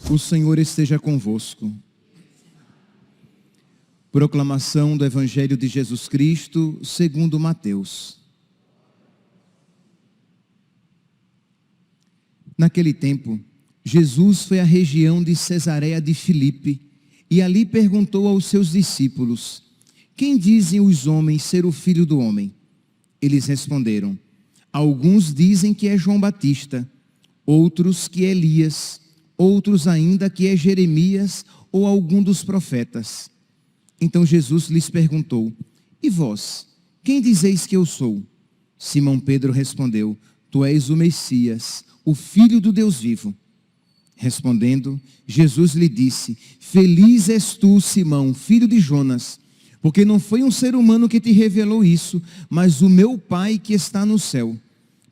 O Senhor esteja convosco. Proclamação do Evangelho de Jesus Cristo, segundo Mateus. Naquele tempo, Jesus foi à região de Cesareia de Filipe e ali perguntou aos seus discípulos: quem dizem os homens ser o Filho do Homem? Eles responderam: alguns dizem que é João Batista, outros que é Elias, outros ainda que é Jeremias ou algum dos profetas. Então Jesus lhes perguntou: e vós, quem dizeis que eu sou? Simão Pedro respondeu: tu és o Messias, o Filho do Deus vivo. Respondendo, Jesus lhe disse: feliz és tu, Simão, filho de Jonas, porque não foi um ser humano que te revelou isso, mas o meu Pai que está no céu.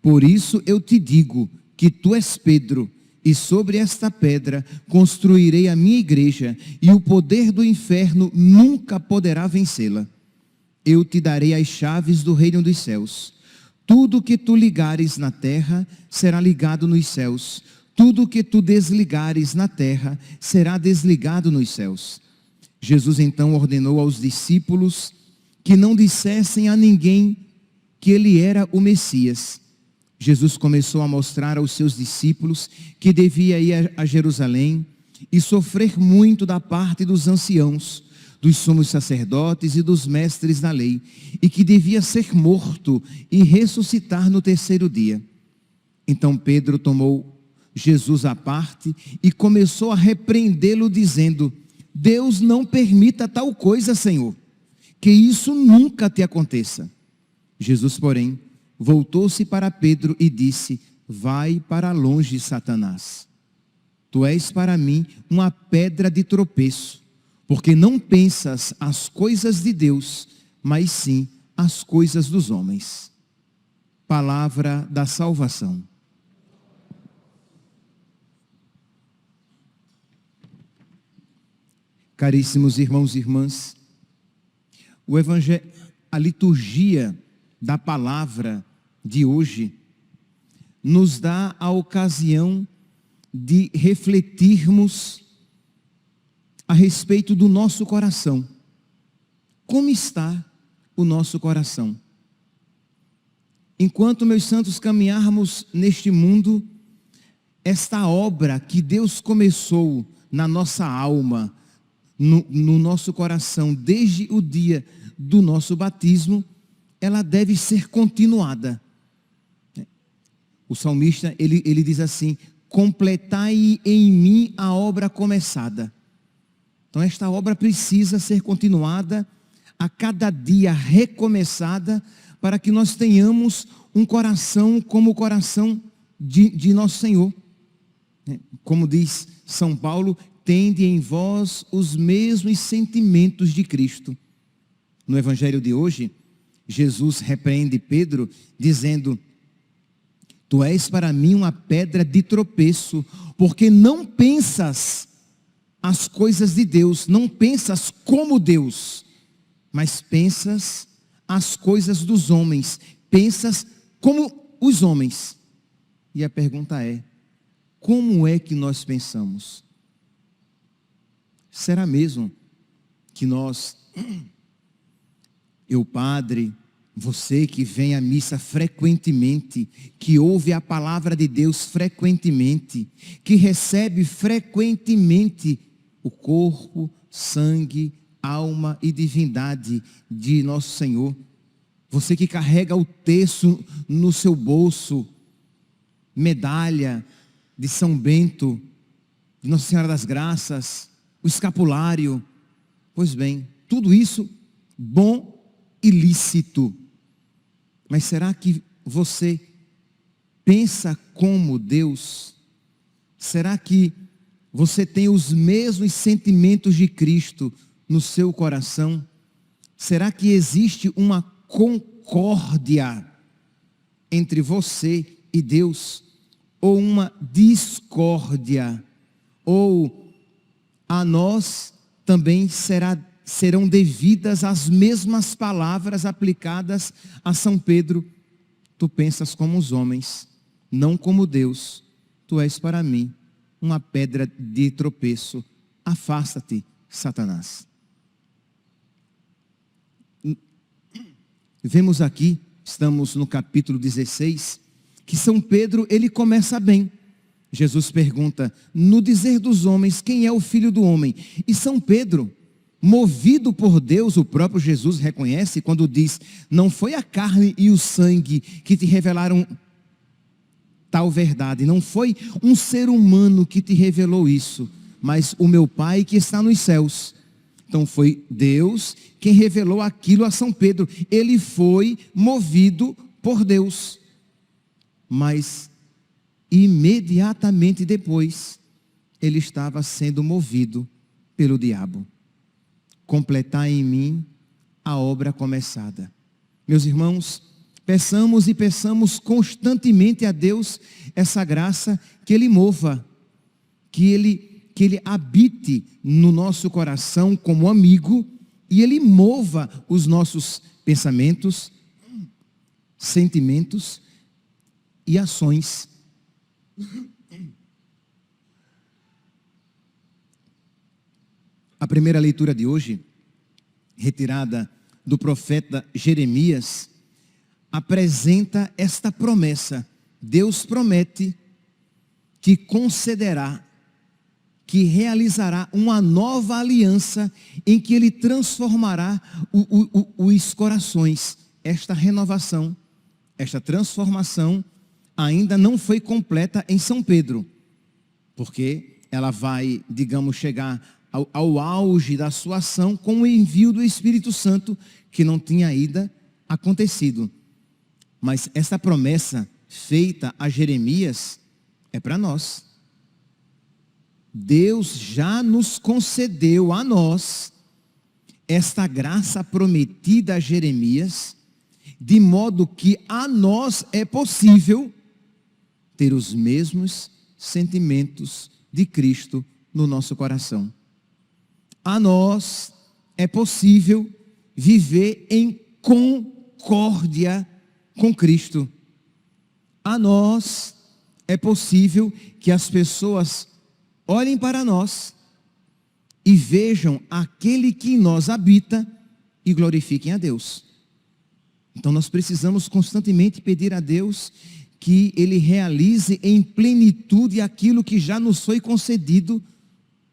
Por isso eu te digo que tu és Pedro, e sobre esta pedra construirei a minha igreja, e o poder do inferno nunca poderá vencê-la. Eu te darei as chaves do reino dos céus. Tudo que tu ligares na terra será ligado nos céus. Tudo que tu desligares na terra será desligado nos céus. Jesus então ordenou aos discípulos que não dissessem a ninguém que ele era o Messias. Jesus começou a mostrar aos seus discípulos que devia ir a Jerusalém e sofrer muito da parte dos anciãos, dos sumos sacerdotes e dos mestres da lei, e que devia ser morto e ressuscitar no terceiro dia. Então Pedro tomou Jesus à parte e começou a repreendê-lo, dizendo: Deus não permita tal coisa, Senhor, que isso nunca te aconteça. Jesus, porém, voltou-se para Pedro e disse: vai para longe, Satanás. Tu és para mim uma pedra de tropeço, porque não pensas as coisas de Deus, mas sim as coisas dos homens. Palavra da salvação. Caríssimos irmãos e irmãs, o Evangelho, a liturgia da palavra de hoje nos dá a ocasião de refletirmos a respeito do nosso coração. Como está o nosso coração? Enquanto, meus santos, caminharmos neste mundo, esta obra que Deus começou na nossa alma, no nosso coração, desde o dia do nosso batismo, ela deve ser continuada. O salmista, ele diz assim: completai em mim a obra começada. Então esta obra precisa ser continuada, a cada dia recomeçada, para que nós tenhamos um coração como o coração de nosso Senhor. Como diz São Paulo: tende em vós os mesmos sentimentos de Cristo. No Evangelho de hoje, Jesus repreende Pedro, dizendo: tu és para mim uma pedra de tropeço, porque não pensas as coisas de Deus, não pensas como Deus, mas pensas as coisas dos homens, pensas como os homens. E a pergunta é: como é que nós pensamos? Será mesmo que nós, eu padre, você que vem à missa frequentemente, que ouve a palavra de Deus frequentemente, que recebe frequentemente o corpo, sangue, alma e divindade de nosso Senhor, você que carrega o terço no seu bolso, medalha de São Bento, de Nossa Senhora das Graças, o escapulário, pois bem, tudo isso bom e lícito. Mas será que você pensa como Deus? Será que você tem os mesmos sentimentos de Cristo no seu coração? Será que existe uma concórdia entre você e Deus? Ou uma discórdia? Ou a nós também serão devidas as mesmas palavras aplicadas a São Pedro? Tu pensas como os homens, não como Deus. Tu és para mim uma pedra de tropeço. Afasta-te, Satanás. Vemos aqui, estamos no capítulo 16, que São Pedro, ele começa bem. Jesus pergunta, no dizer dos homens, quem é o Filho do Homem? E São Pedro, movido por Deus, o próprio Jesus reconhece quando diz, não foi a carne e o sangue que te revelaram tal verdade, não foi um ser humano que te revelou isso, mas o meu Pai que está nos céus. Então foi Deus quem revelou aquilo a São Pedro. Ele foi movido por Deus. Mas imediatamente depois, ele estava sendo movido pelo diabo. Completar em mim a obra começada. Meus irmãos, peçamos e peçamos constantemente a Deus essa graça que Ele mova, que Ele habite no nosso coração como amigo e Ele mova os nossos pensamentos, sentimentos e ações. A primeira leitura de hoje, retirada do profeta Jeremias, apresenta esta promessa. Deus promete que concederá, que realizará uma nova aliança em que Ele transformará os corações. Esta renovação, esta transformação ainda não foi completa em São Pedro, porque ela vai, digamos, chegar ao auge da sua ação com o envio do Espírito Santo, que não tinha ainda acontecido. Mas essa promessa feita a Jeremias é para nós. Deus já nos concedeu a nós esta graça prometida a Jeremias, de modo que a nós é possível ter os mesmos sentimentos de Cristo no nosso coração. A nós é possível viver em concórdia com Cristo. A nós é possível que as pessoas olhem para nós e vejam aquele que em nós habita e glorifiquem a Deus. Então nós precisamos constantemente pedir a Deus que Ele realize em plenitude aquilo que já nos foi concedido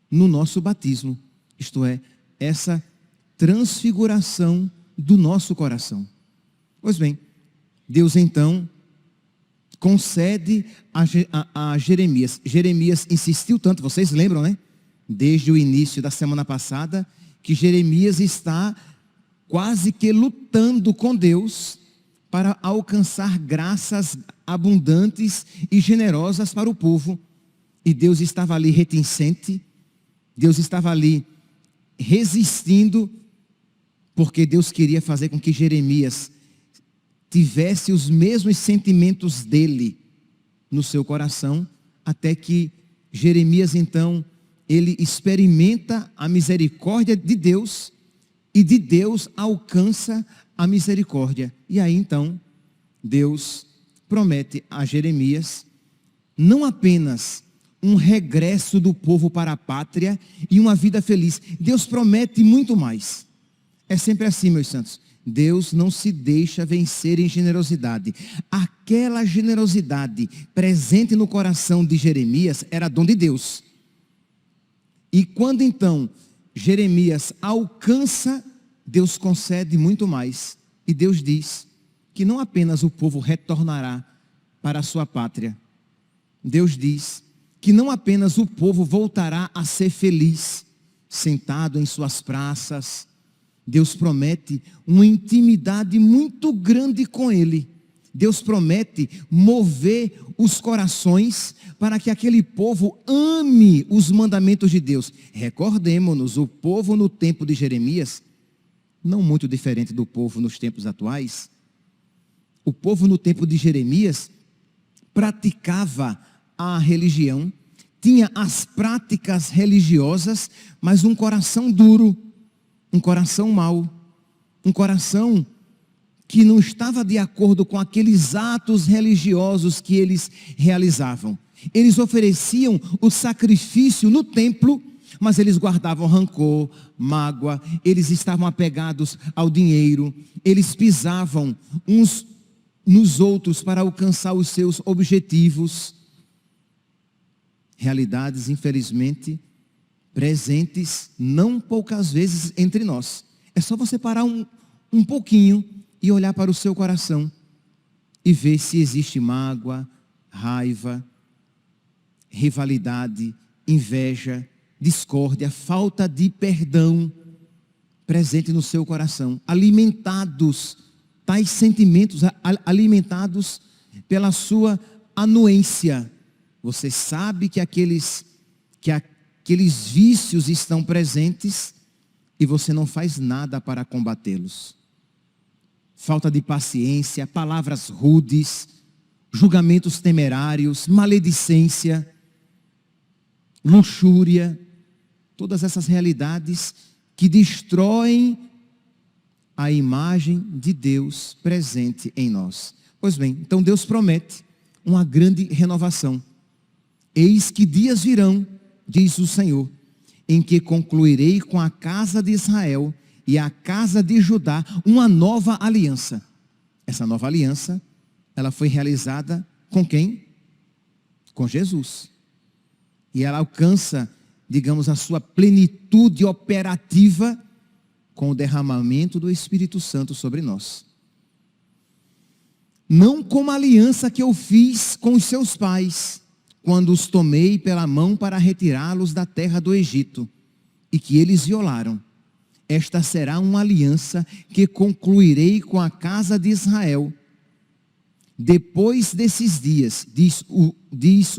no nosso batismo. Isto é, essa transfiguração do nosso coração. Pois bem, Deus então concede a Jeremias. Jeremias insistiu tanto, vocês lembram, né? Desde o início da semana passada, que Jeremias está quase que lutando com Deus para alcançar graças abundantes e generosas para o povo. E Deus estava ali reticente, Deus estava ali resistindo, porque Deus queria fazer com que Jeremias tivesse os mesmos sentimentos dele no seu coração, até que Jeremias então, ele experimenta a misericórdia de Deus, e de Deus alcança a misericórdia. E aí então, Deus promete a Jeremias, não apenas um regresso do povo para a pátria e uma vida feliz. Deus promete muito mais. É sempre assim, meus santos. Deus não se deixa vencer em generosidade. Aquela generosidade presente no coração de Jeremias era dom de Deus. E quando então Jeremias alcança, Deus concede muito mais. E Deus diz que não apenas o povo retornará para a sua pátria. Deus diz que não apenas o povo voltará a ser feliz, sentado em suas praças. Deus promete uma intimidade muito grande com Ele. Deus promete mover os corações para que aquele povo ame os mandamentos de Deus. Recordemos-nos, o povo no tempo de Jeremias não muito diferente do povo nos tempos atuais. O povo no tempo de Jeremias praticava a religião, tinha as práticas religiosas, mas um coração duro, um coração mau, um coração que não estava de acordo com aqueles atos religiosos que eles realizavam. Eles ofereciam o sacrifício no templo, mas eles guardavam rancor, mágoa, eles estavam apegados ao dinheiro, eles pisavam uns nos outros para alcançar os seus objetivos. Realidades, infelizmente, presentes não poucas vezes entre nós. É só você parar um pouquinho e olhar para o seu coração e ver se existe mágoa, raiva, rivalidade, inveja, discórdia, falta de perdão presente no seu coração, alimentados, tais sentimentos alimentados pela sua anuência. Você sabe que aqueles vícios estão presentes e você não faz nada para combatê-los. Falta de paciência, palavras rudes, julgamentos temerários, maledicência, luxúria, todas essas realidades que destroem a imagem de Deus presente em nós. Pois bem, então Deus promete uma grande renovação. Eis que dias virão, diz o Senhor, em que concluirei com a casa de Israel e a casa de Judá uma nova aliança. Essa nova aliança, ela foi realizada com quem? Com Jesus. E ela alcança, digamos, a sua plenitude operativa com o derramamento do Espírito Santo sobre nós. Não como a aliança que eu fiz com os seus pais, quando os tomei pela mão para retirá-los da terra do Egito, e que eles violaram. Esta será uma aliança que concluirei com a casa de Israel. Depois desses dias, diz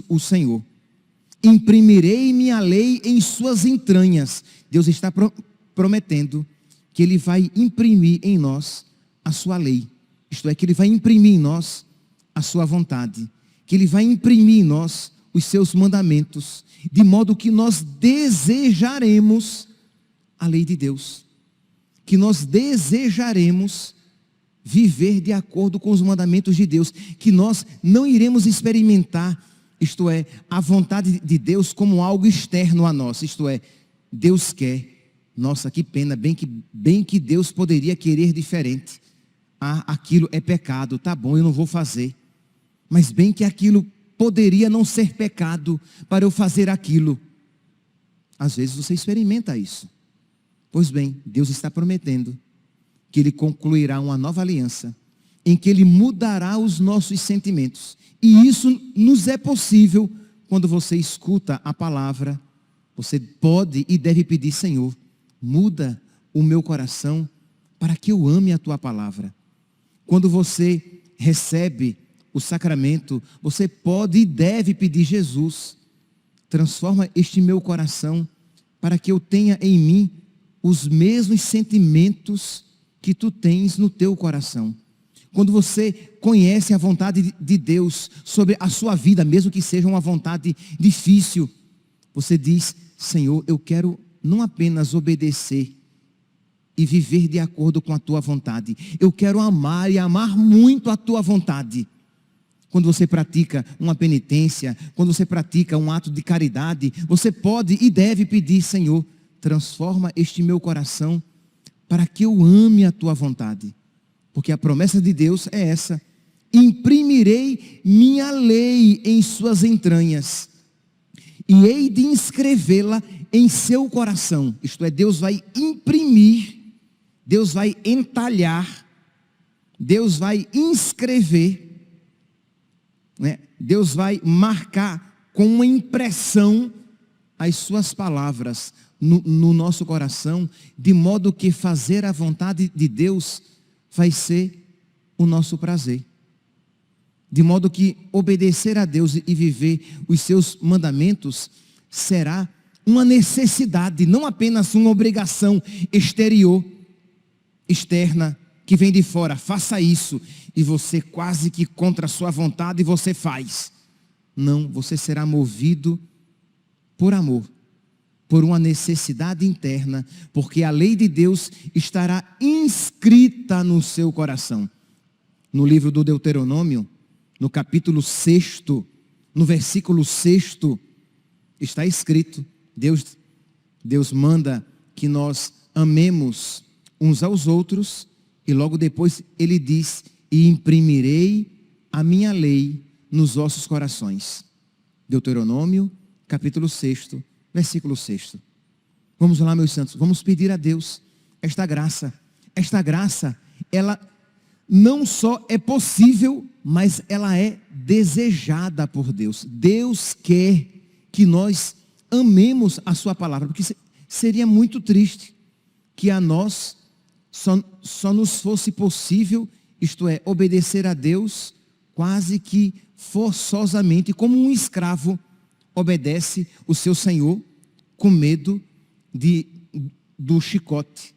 o Senhor, imprimirei minha lei em suas entranhas. Deus está prometendo que Ele vai imprimir em nós a sua lei. Isto é, que Ele vai imprimir em nós a sua vontade. Que Ele vai imprimir em nós os seus mandamentos. De modo que nós desejaremos a lei de Deus. Que nós desejaremos viver de acordo com os mandamentos de Deus. Que nós não iremos experimentar, isto é, a vontade de Deus como algo externo a nós. Isto é, Deus quer. Nossa, que pena, bem que Deus poderia querer diferente. Ah, aquilo é pecado, tá bom, eu não vou fazer. Mas bem que aquilo poderia não ser pecado para eu fazer aquilo. Às vezes você experimenta isso. Pois bem, Deus está prometendo que Ele concluirá uma nova aliança, em que Ele mudará os nossos sentimentos. E isso nos é possível quando você escuta a palavra. Você pode e deve pedir: Senhor, muda o meu coração para que eu ame a Tua palavra. Quando você recebe o sacramento, você pode e deve pedir: Jesus, transforma este meu coração para que eu tenha em mim os mesmos sentimentos que Tu tens no Teu coração. Quando você conhece a vontade de Deus sobre a sua vida, mesmo que seja uma vontade difícil, você diz: Senhor, eu quero não apenas obedecer e viver de acordo com a Tua vontade. Eu quero amar e amar muito a Tua vontade. Quando você pratica uma penitência, quando você pratica um ato de caridade, você pode e deve pedir: Senhor, transforma este meu coração para que eu ame a Tua vontade. Porque a promessa de Deus é essa: imprimirei minha lei em suas entranhas, e hei de inscrevê-la em seu coração. Isto é, Deus vai imprimir, Deus vai entalhar, Deus vai inscrever, né? Deus vai marcar com uma impressão as suas palavras no nosso coração, de modo que fazer a vontade de Deus vai ser o nosso prazer. De modo que obedecer a Deus e viver os seus mandamentos será uma necessidade, não apenas uma obrigação exterior. externa que vem de fora, faça isso, e você quase que contra a sua vontade você faz. Não, você será movido por amor, por uma necessidade interna, porque a lei de Deus estará inscrita no seu coração. No livro do Deuteronômio, no capítulo 6, no versículo 6, está escrito, Deus manda que nós amemos uns aos outros, e logo depois ele diz, e imprimirei a minha lei nos vossos corações. Deuteronômio, capítulo 6, versículo 6. Vamos lá, meus santos, vamos pedir a Deus esta graça. Esta graça, ela não só é possível, mas ela é desejada por Deus. Deus quer que nós amemos a sua palavra, porque seria muito triste que a nós só nos fosse possível, isto é, obedecer a Deus quase que forçosamente, como um escravo obedece o seu senhor com medo do chicote.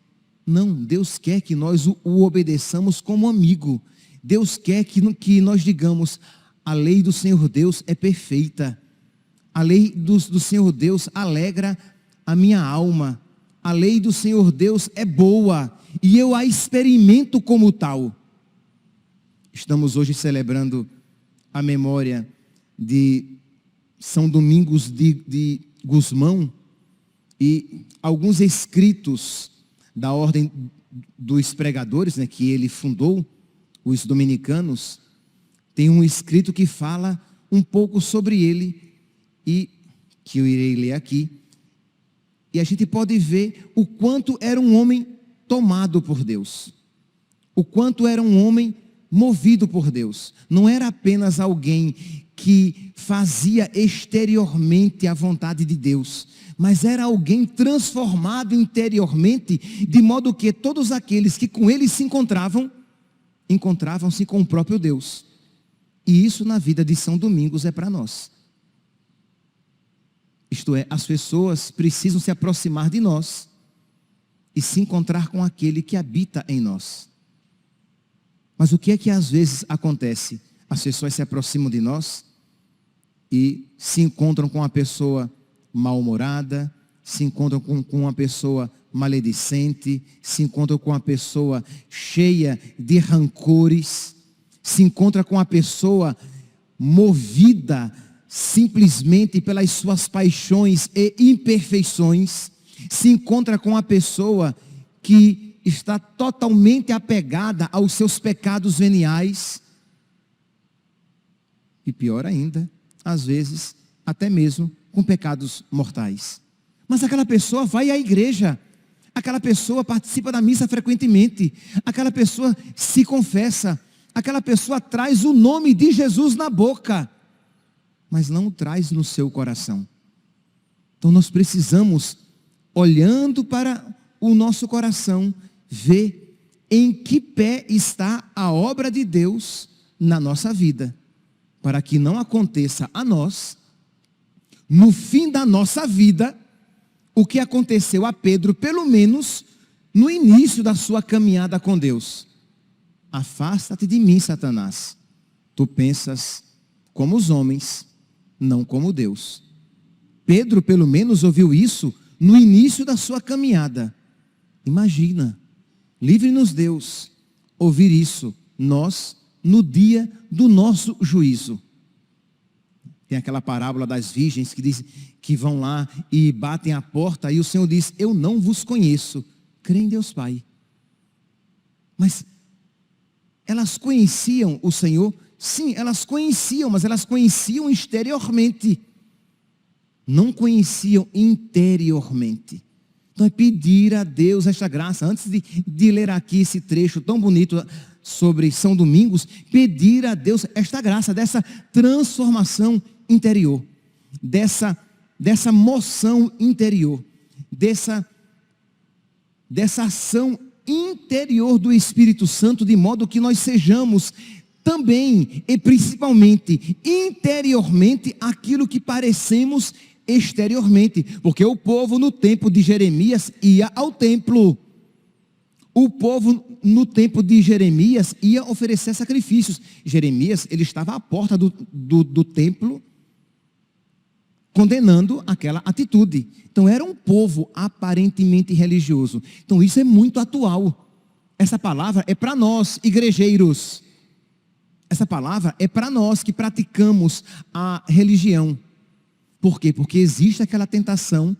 Não, Deus quer que nós o obedeçamos como amigo. Deus quer que nós digamos, a lei do Senhor Deus é perfeita. A lei do Senhor Deus alegra a minha alma. A lei do Senhor Deus é boa e eu a experimento como tal. Estamos hoje celebrando a memória de São Domingos de Gusmão, e alguns escritos da ordem dos pregadores, né, que ele fundou, os dominicanos, tem um escrito que fala um pouco sobre ele, e que eu irei ler aqui, e a gente pode ver o quanto era um homem tomado por Deus, o quanto era um homem movido por Deus. Não era apenas alguém que fazia exteriormente a vontade de Deus, mas era alguém transformado interiormente, de modo que todos aqueles que com ele se encontravam-se com o próprio Deus. E isso na vida de São Domingos é para nós. Isto é, as pessoas precisam se aproximar de nós e se encontrar com aquele que habita em nós. Mas o que é que às vezes acontece? As pessoas se aproximam de nós e se encontram com uma pessoa mal-humorada, se encontram com uma pessoa maledicente, se encontram com uma pessoa cheia de rancores, se encontra com uma pessoa movida simplesmente pelas suas paixões e imperfeições, se encontra com uma pessoa que está totalmente apegada aos seus pecados veniais, e pior ainda, às vezes, até mesmo com pecados mortais. Mas aquela pessoa vai à igreja, aquela pessoa participa da missa frequentemente, aquela pessoa se confessa, aquela pessoa traz o nome de Jesus na boca, mas não o traz no seu coração. Então nós precisamos, olhando para o nosso coração, ver em que pé está a obra de Deus na nossa vida, para que não aconteça a nós, no fim da nossa vida, o que aconteceu a Pedro, pelo menos no início da sua caminhada com Deus. Afasta-te de mim, Satanás. Tu pensas como os homens, não como Deus. Pedro, pelo menos, ouviu isso no início da sua caminhada. Imagina, livre-nos Deus, ouvir isso, nós, no dia do nosso juízo. Tem aquela parábola das virgens que diz que vão lá e batem a porta, e o Senhor diz, eu não vos conheço, crê em Deus Pai. Mas elas conheciam o Senhor? Sim, elas conheciam, mas elas conheciam exteriormente, não conheciam interiormente. Então é pedir a Deus esta graça. Antes de ler aqui esse trecho tão bonito sobre São Domingos, pedir a Deus esta graça, dessa transformação interior, dessa moção interior, dessa ação interior do Espírito Santo, de modo que nós sejamos também e principalmente interiormente aquilo que parecemos exteriormente, porque o povo no tempo de Jeremias ia ao templo. O povo, no tempo de Jeremias, ia oferecer sacrifícios. Jeremias, ele estava à porta do templo, condenando aquela atitude. Então, era um povo aparentemente religioso. Então, isso é muito atual. Essa palavra é para nós, igrejeiros. Essa palavra é para nós que praticamos a religião. Por quê? Porque existe aquela tentação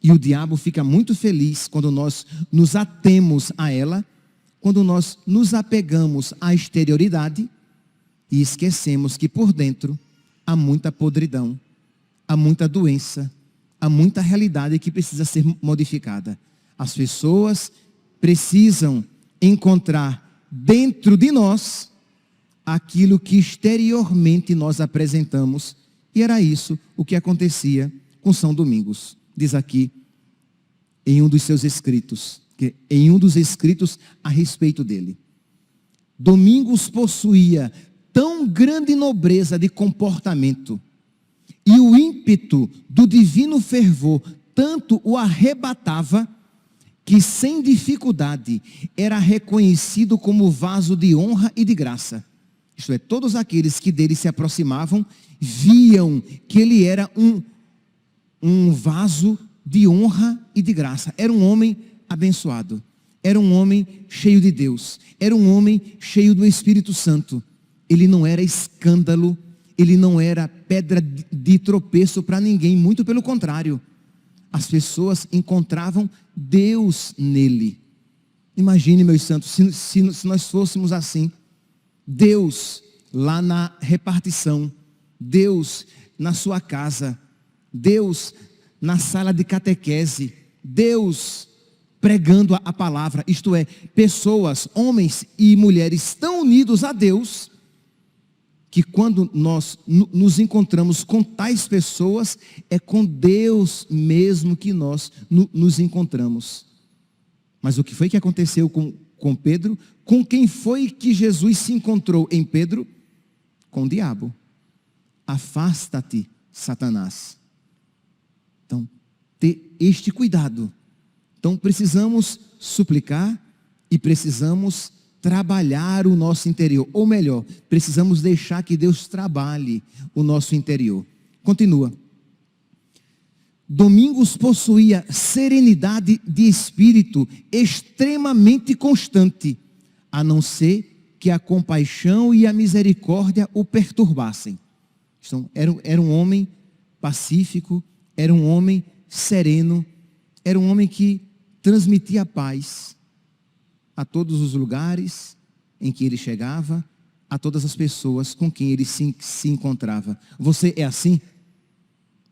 e o diabo fica muito feliz quando nós nos atemos a ela, quando nós nos apegamos à exterioridade e esquecemos que por dentro há muita podridão, há muita doença, há muita realidade que precisa ser modificada. As pessoas precisam encontrar dentro de nós aquilo que exteriormente nós apresentamos, e era isso o que acontecia com São Domingos. Diz aqui em um dos seus escritos, em um dos escritos a respeito dele. Domingos possuía tão grande nobreza de comportamento e o ímpeto do divino fervor tanto o arrebatava que sem dificuldade era reconhecido como vaso de honra e de graça. Isto é, todos aqueles que dele se aproximavam viam que ele era um vaso de honra e de graça. Era um homem abençoado. Era um homem cheio de Deus. Era um homem cheio do Espírito Santo. Ele não era escândalo. Ele não era pedra de tropeço para ninguém. Muito pelo contrário. As pessoas encontravam Deus nele. Imagine, meus santos, se nós fôssemos assim. Deus lá na repartição. Deus na sua casa. Deus na sala de catequese. Deus pregando a palavra. Isto é, pessoas, homens e mulheres tão unidos a Deus, que quando nós nos encontramos com tais pessoas, é com Deus mesmo que nós nos encontramos. Mas o que foi que aconteceu com Pedro? Com quem foi que Jesus se encontrou em Pedro? Com o diabo. Afasta-te, Satanás. Então, ter este cuidado. Então, precisamos suplicar e precisamos trabalhar o nosso interior. Ou melhor, precisamos deixar que Deus trabalhe o nosso interior. Continua. Domingos possuía serenidade de espírito extremamente constante, a não ser que a compaixão e a misericórdia o perturbassem. Então, era um homem pacífico, era um homem sereno, era um homem que transmitia paz a todos os lugares em que ele chegava, a todas as pessoas com quem ele se encontrava. Você é assim?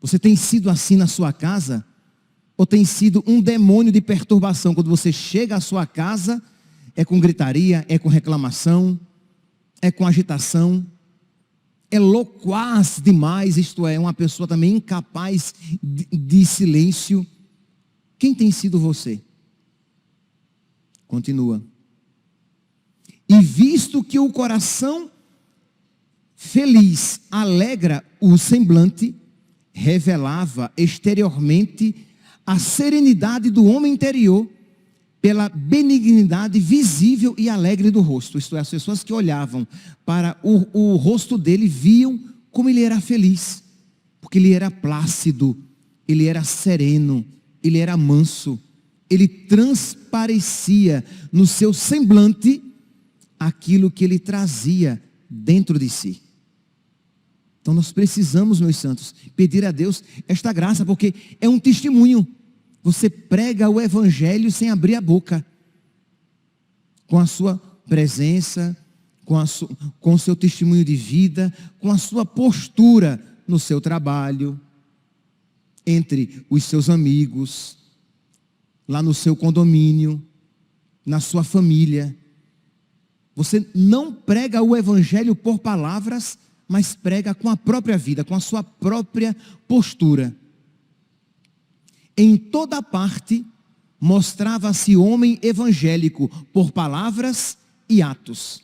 Você tem sido assim na sua casa? Ou tem sido um demônio de perturbação? Quando você chega à sua casa, é com gritaria, é com reclamação, é com agitação, é loquaz demais, isto é, uma pessoa também incapaz de silêncio. Quem tem sido você? Continua. E visto que o coração feliz alegra o semblante, revelava exteriormente a serenidade do homem interior pela benignidade visível e alegre do rosto. Isto é, as pessoas que olhavam para o rosto dele viam como ele era feliz, porque ele era plácido, ele era sereno, ele era manso, ele transparecia no seu semblante aquilo que ele trazia dentro de si. Então nós precisamos, meus santos, pedir a Deus esta graça, porque é um testemunho. Você prega o evangelho sem abrir a boca, com a sua presença, com o seu testemunho de vida, com a sua postura no seu trabalho, entre os seus amigos, lá no seu condomínio, na sua família. Você não prega o evangelho por palavras, mas prega com a própria vida, com a sua própria postura. Em toda parte, mostrava-se homem evangélico por palavras e atos.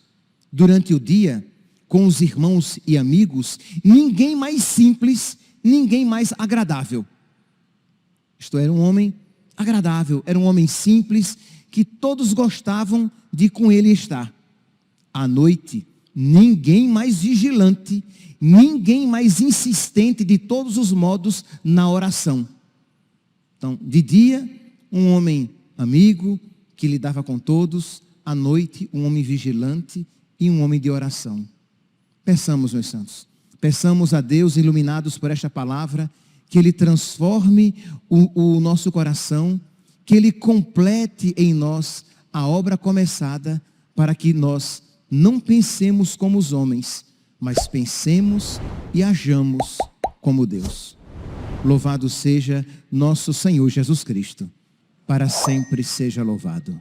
Durante o dia, com os irmãos e amigos, ninguém mais simples, ninguém mais agradável. Isto era um homem agradável, era um homem simples, que todos gostavam de com ele estar. À noite, ninguém mais vigilante, ninguém mais insistente de todos os modos na oração. Então, de dia, um homem amigo que lidava com todos, à noite, um homem vigilante e um homem de oração. Peçamos, meus santos, peçamos a Deus, iluminados por esta palavra, que Ele transforme o nosso coração, que Ele complete em nós a obra começada, para que nós não pensemos como os homens, mas pensemos e hajamos como Deus. Louvado seja nosso Senhor Jesus Cristo, para sempre seja louvado.